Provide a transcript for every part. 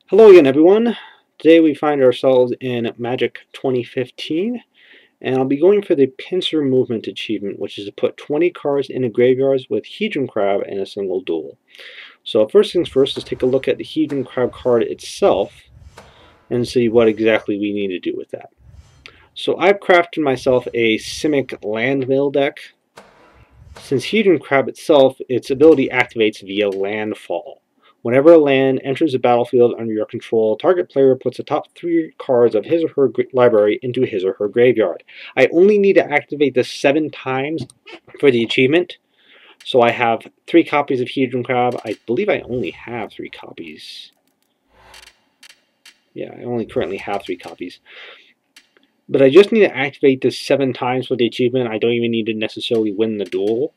Hello again, everyone. Today we find ourselves in Magic 2015, and I'll be going for the Pincer Movement achievement, which is to put 20 cards into graveyards with Hedron Crab in a single duel. So first things first, let's take a look at the Hedron Crab card itself and see what exactly we need to do with that. So I've crafted myself a Simic land mill deck. Since Hedron Crab itself, its ability activates via landfall. Whenever a land enters the battlefield under your control, target player puts the top 3 cards of his or her library into his or her graveyard. I only need to activate this 7 times for the achievement. So I have 3 copies of Hedron Crab. I believe I only have 3 copies. Yeah, I only currently have 3 copies. But I just need to activate this 7 times for the achievement. I don't even need to necessarily win the duel.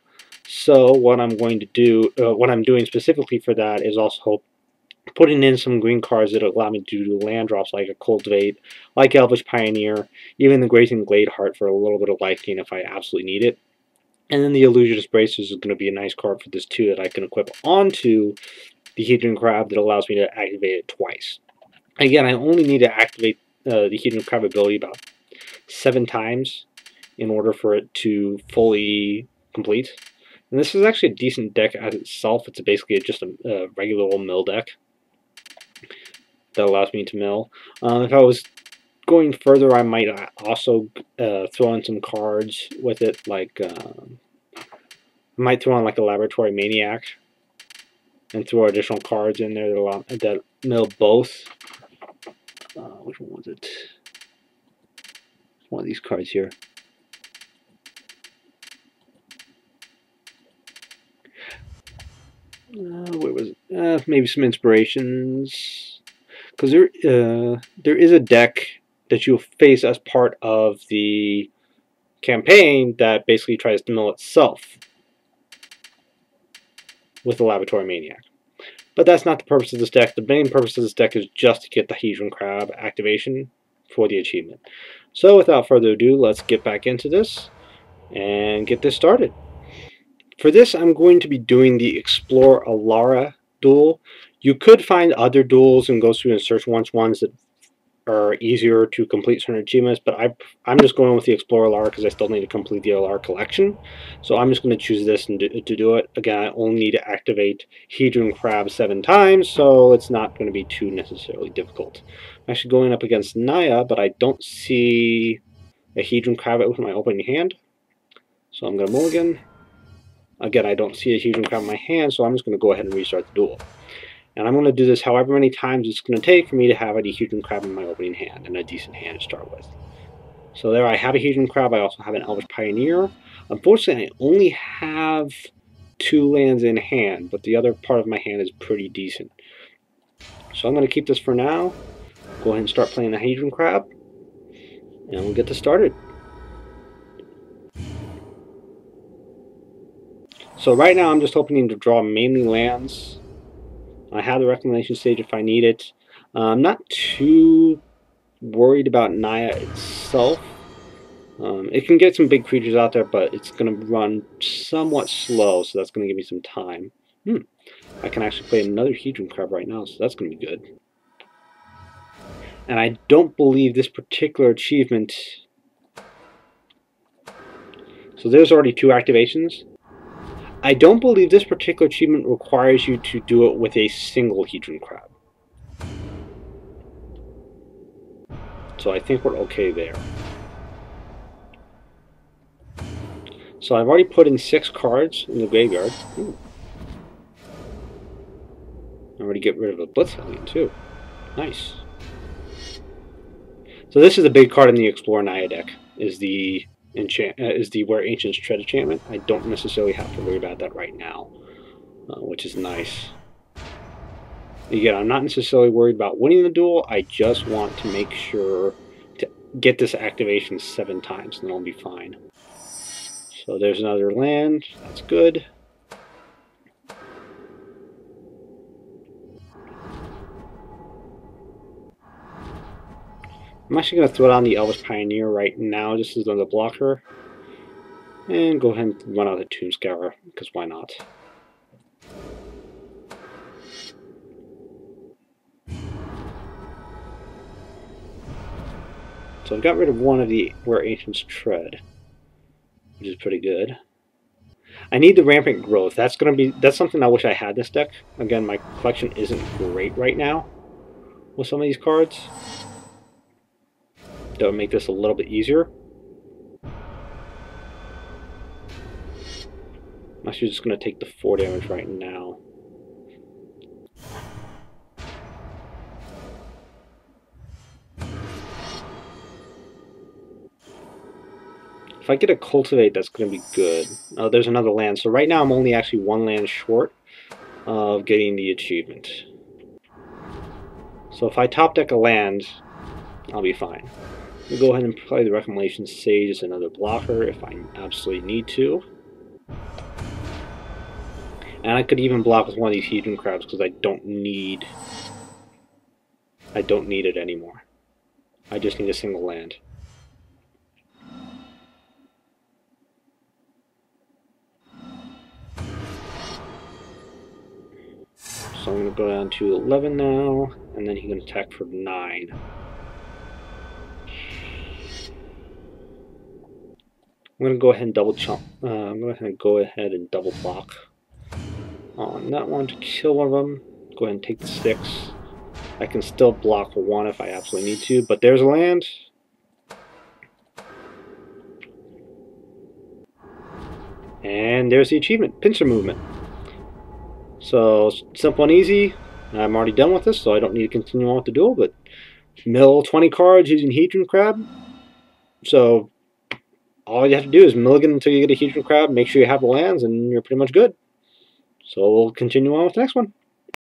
So what I'm going to do, what I'm doing specifically for that is also putting in some green cards that allow me to do land drops like a Cultivate, like Elvish Pioneer, even the Grazing Gladeheart for a little bit of life gain if I absolutely need it. And then the Illusionist Bracers is going to be a nice card for this too that I can equip onto the Hedron Crab that allows me to activate it twice. Again, I only need to activate the Hedron Crab ability about 7 times in order for it to fully complete. And this is actually a decent deck as itself. It's basically just a regular old mill deck that allows me to mill. If I was going further, I might also throw in some cards with it, like I might throw on like a Laboratory Maniac and throw additional cards in there that mill both. Which one was it? One of these cards here. Where was it? Maybe some inspirations, because there is a deck that you'll face as part of the campaign that basically tries to mill itself with the Laboratory Maniac. But that's not the purpose of this deck. The main purpose of this deck is just to get the Hedron Crab activation for the achievement. So without further ado, let's get back into this and get this started. For this, I'm going to be doing the Explore Alara duel. You could find other duels and go through and search ones that are easier to complete certain achievements, but I'm just going with the Explore Alara because I still need to complete the Alara collection. So I'm just going to choose this and to do it. Again, I only need to activate Hedron Crab 7 times, so it's not going to be too necessarily difficult. I'm actually going up against Naya, but I don't see a Hedron Crab with my opening hand. So I'm going to mulligan. Again, I don't see a Hedron Crab in my hand, so I'm just going to go ahead and restart the duel. And I'm going to do this however many times it's going to take for me to have a Hedron Crab in my opening hand, and a decent hand to start with. So there I have a Hedron Crab. I also have an Elvish Pioneer. Unfortunately, I only have 2 lands in hand, but the other part of my hand is pretty decent. So I'm going to keep this for now. Go ahead and start playing the Hedron Crab, and we'll get this started. So right now I'm just hoping to draw mainly lands. I have the Reclamation Stage if I need it. I'm not too worried about Naya itself. It can get some big creatures out there, but it's going to run somewhat slow, so that's going to give me some time. I can actually play another Hedron Crab right now, so that's going to be good. And I don't believe this particular achievement... So there's already 2 activations. I don't believe this particular achievement requires you to do it with a single Hedron Crab. So I think we're okay there. So I've already put in 6 cards in the graveyard. Ooh. I already get rid of a Blitz Hellion too. Nice. So this is a big card in the Explore Naya deck. Is the Where Ancients Tread enchantment. I don't necessarily have to worry about that right now, which is nice. Again, I'm not necessarily worried about winning the duel. I just want to make sure to get this activation 7 times, and then I'll be fine. So there's another land. That's good. I'm actually going to throw down the Elvish Pioneer right now, just as another blocker. And go ahead and run out the Tomb Scourer, because why not? So I've got rid of one of the Where Ancients Tread, which is pretty good. I need the Rampant Growth. That's something I wish I had this deck. Again, my collection isn't great right now with some of these cards. That would make this a little bit easier. I'm actually just going to take the 4 damage right now. If I get a Cultivate, that's going to be good. Oh, there's another land. So right now I'm only actually 1 land short of getting the achievement. So if I top deck a land, I'll be fine. We'll go ahead and play the Reclamation Sage as another blocker if I absolutely need to. And I could even block with one of these Hedron Crabs because I don't need it anymore. I just need a single land. So I'm going to go down to 11 now, and then he can attack for 9. I'm going to go ahead and double chump. I'm going to go ahead and double block on that one to kill one of them. Go ahead and take the 6. I can still block for 1 if I absolutely need to, but there's a land. And there's the achievement, Pincer Movement. So, simple and easy. I'm already done with this, so I don't need to continue on with the duel, but mill 20 cards using Hedron Crab. So, all you have to do is mulligan until you get a Hedron Crab, make sure you have the lands, and you're pretty much good. So, we'll continue on with the next one.